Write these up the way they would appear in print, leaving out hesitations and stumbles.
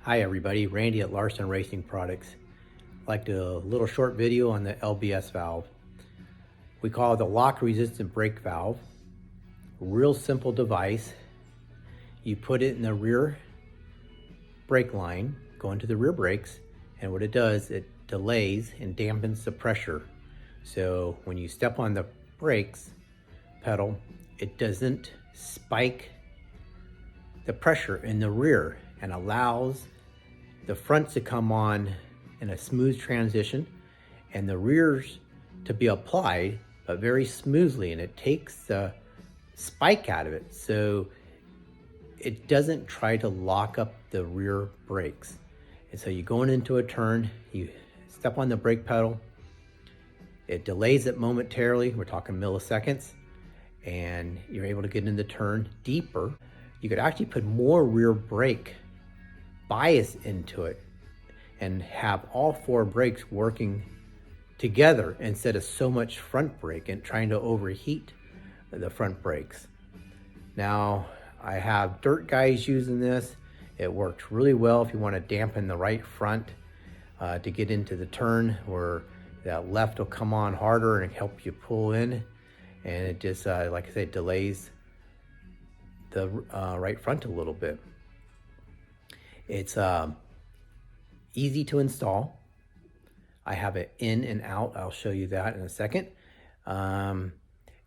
Hi everybody, Randy at Larson Racing Products. I'd like to do a little short video on the LBS valve. We call it the lock resistant brake valve. Real simple device. You put it in the rear brake line, go into the rear brakes, and what it does, it delays and dampens the pressure. So when you step on the brakes pedal, it doesn't spike the pressure in the rear and allows the fronts to come on in a smooth transition and the rears to be applied, but very smoothly, and it takes the spike out of it. So it doesn't try to lock up the rear brakes. And so you're going into a turn, you step on the brake pedal, it delays it momentarily, we're talking milliseconds, and you're able to get in the turn deeper. You could actually put more rear brake bias into it and have all four brakes working together instead of so much front brake and trying to overheat the front brakes. Now, I have dirt guys using this. It works really well if you want to dampen the right front to get into the turn where that left will come on harder and help you pull in. And it just, like I said, delays the right front a little bit. It's easy to install. I have it in and out. I'll show you that in a second. And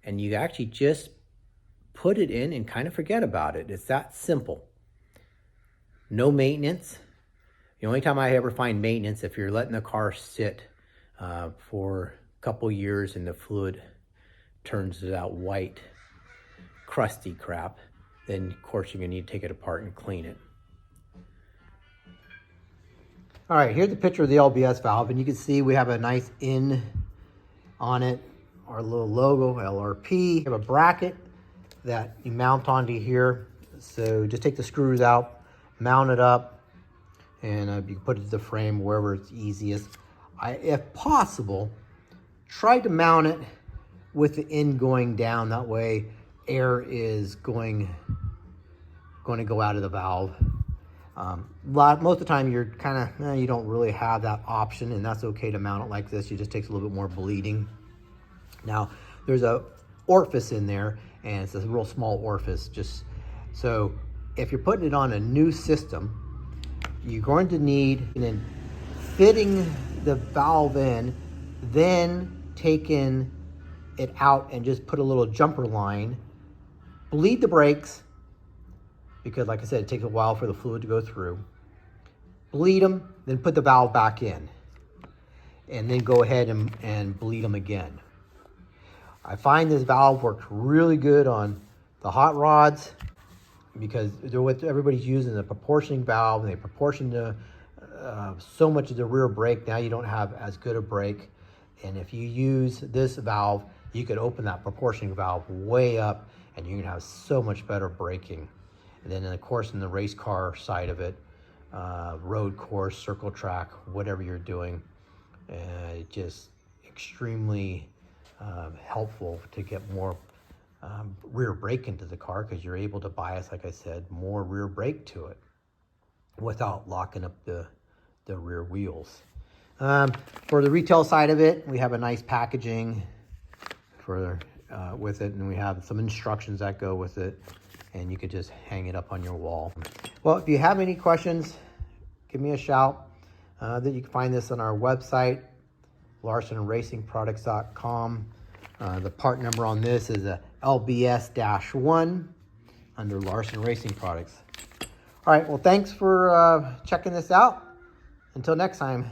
you actually just put it in and kind of forget about it. It's that simple. No maintenance. The only time I ever find maintenance, if you're letting the car sit for a couple years and the fluid turns to that white, crusty crap, then of course you're gonna need to take it apart and clean it. All right, here's the picture of the LBS valve, and you can see we have a nice in on it, our little logo, LRP. We have a bracket that you mount onto here. So just take the screws out, mount it up, and you can put it to the frame wherever it's easiest. If possible, try to mount it with the end going down. That way air is going to go out of the valve. Most of the time you're kind of, you don't really have that option, and that's okay to mount it like this. It just takes a little bit more bleeding. Now, there's a orifice in there, and it's a real small orifice. Just so if you're putting it on a new system, you're going to need, and then fitting the valve in, then taking it out and just put a little jumper line, bleed the brakes, because like I said, it takes a while for the fluid to go through. Bleed them, then put the valve back in. And then go ahead and bleed them again. I find this valve works really good on the hot rods because they're what everybody's using, the proportioning valve, and they proportion the, so much of the rear brake. Now you don't have as good a brake. And if you use this valve, you could open that proportioning valve way up and you can have so much better braking. And then of course in the race car side of it, road course, circle track, whatever you're doing, just extremely helpful to get more rear brake into the car, because you're able to bias, like I said, more rear brake to it without locking up the rear wheels. For the retail side of it, we have a nice packaging for with it, and we have some instructions that go with it, and you could just hang it up on your wall. Well, if you have any questions, give me a shout. That you can find this on our website, larsonracingproducts.com. The part number on this is a LBS-1 under Larson Racing Products. All right, well, thanks for checking this out. Until next time.